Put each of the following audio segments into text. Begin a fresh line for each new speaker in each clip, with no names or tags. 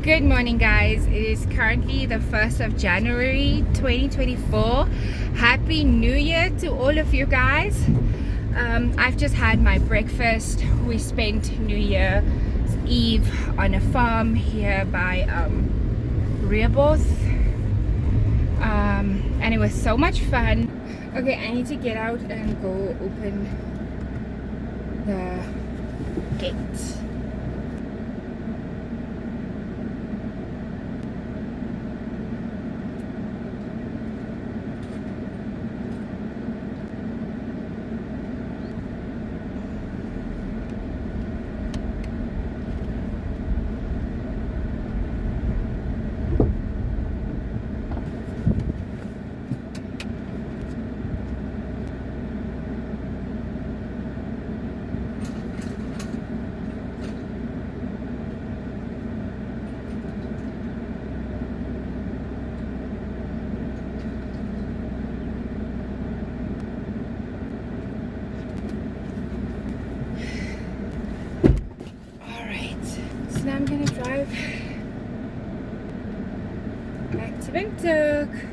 Good morning, guys. It is currently the 1st of January 2024. Happy New Year to all of you guys. I've just had my breakfast. We spent New Year's Eve on a farm here by Rehoboth, and it was so much fun. Okay, I need to get out and go open the gate. Now I'm gonna drive back to Windhoek.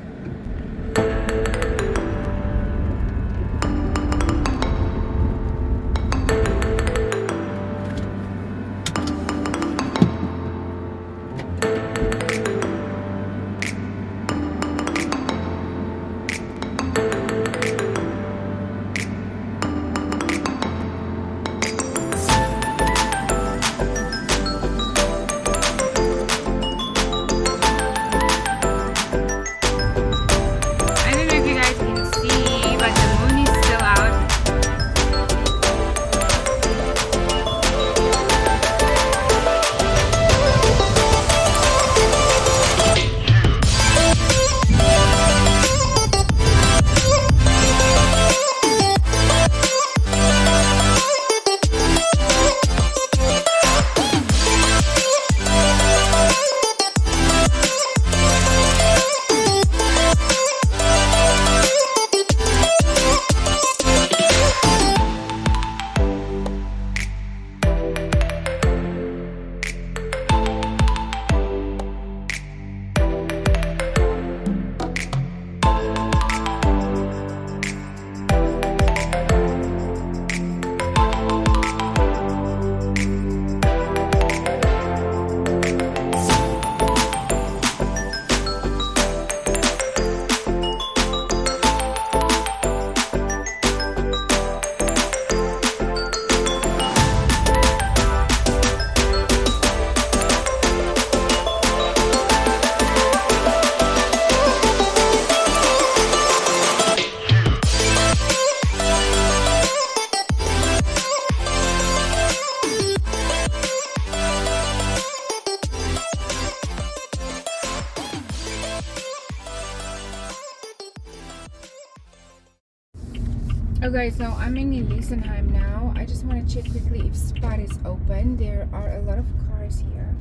Okay, so I'm in Elisenheim now. I just want to check quickly if Spot is open. There are a lot of cars here,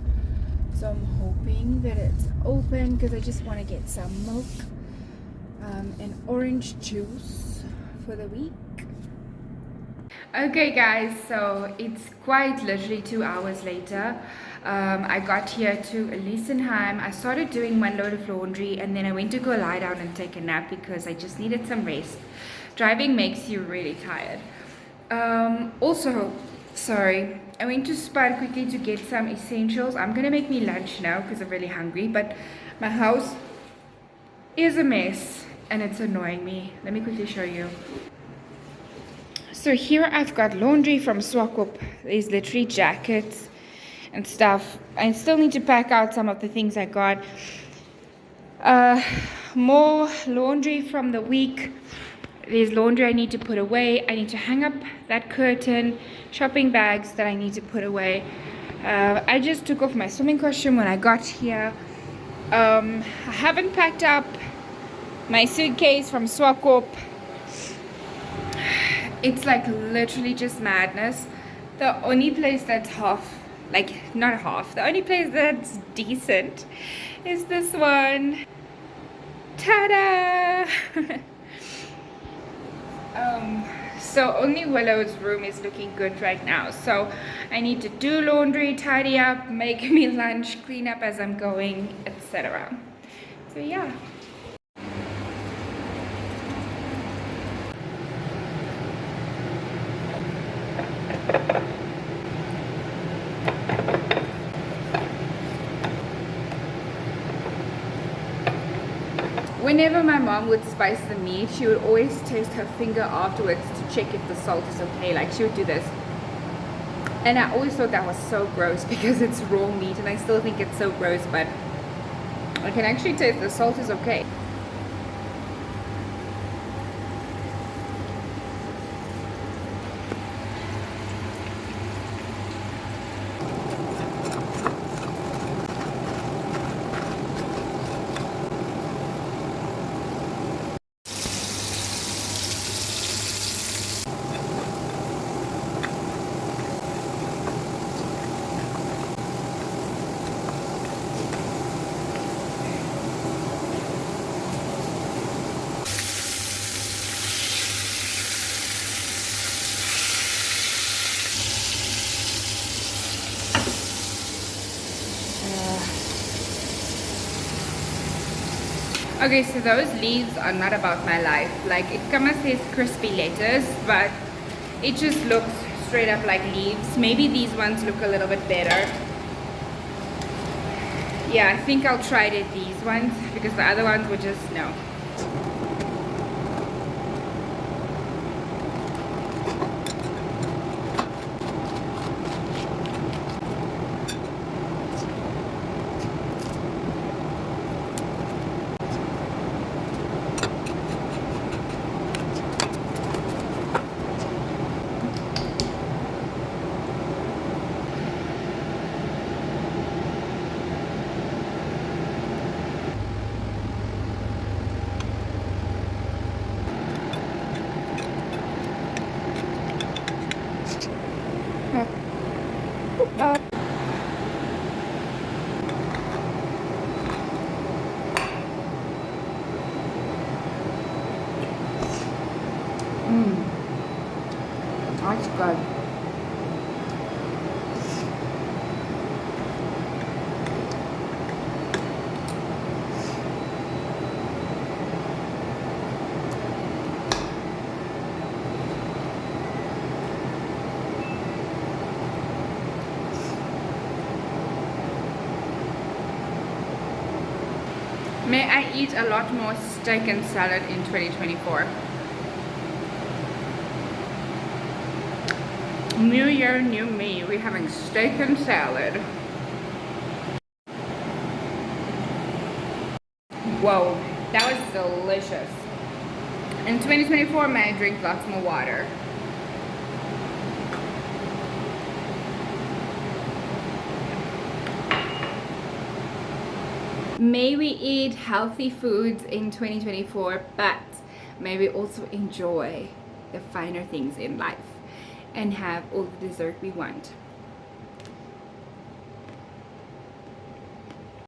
so I'm hoping that it's open because I just want to get some milk and orange juice for the week. Okay guys, so it's quite literally 2 hours later. I got here to Elisenheim. I started doing one load of laundry and then I went to go lie down and take a nap because I just needed some rest. Driving makes you really tired. Also, sorry, I went to Spar quickly to get some essentials. I'm gonna make me lunch now because I'm really hungry, but my house is a mess and it's annoying me. Let me quickly show you. So here I've got laundry from Swakop. There's literally jackets and stuff. I still need to pack out some of the things I got. More laundry from the week. There's laundry I need to put away. I need to hang up that curtain. Shopping bags that I need to put away. I just took off my swimming costume when I got here. I haven't packed up my suitcase from Swakop. It's like literally just madness. The only place that's the only place that's decent is this one. Ta-da! So only Willow's room is looking good right now. So I need to do laundry, tidy up, make me lunch, clean up as I'm going, etc. So yeah. Whenever my mom would spice the meat, she would always taste her finger afterwards to check if the salt is okay. Like she would do this. And I always thought that was so gross because it's raw meat, and I still think it's so gross, but I can actually taste the salt is okay. Okay, so those leaves are not about my life. Like, it comes as crispy lettuce, but it just looks straight up like leaves. Maybe these ones look a little bit better. Yeah, I think I'll try these ones because the other ones were just, no. That's good. May I eat a lot more steak and salad in 2024. New year, new me. We're having steak and salad. Whoa, that was delicious. In 2024, may I drink lots more water. May we eat healthy foods in 2024, but may we also enjoy the finer things in life and have all the dessert we want.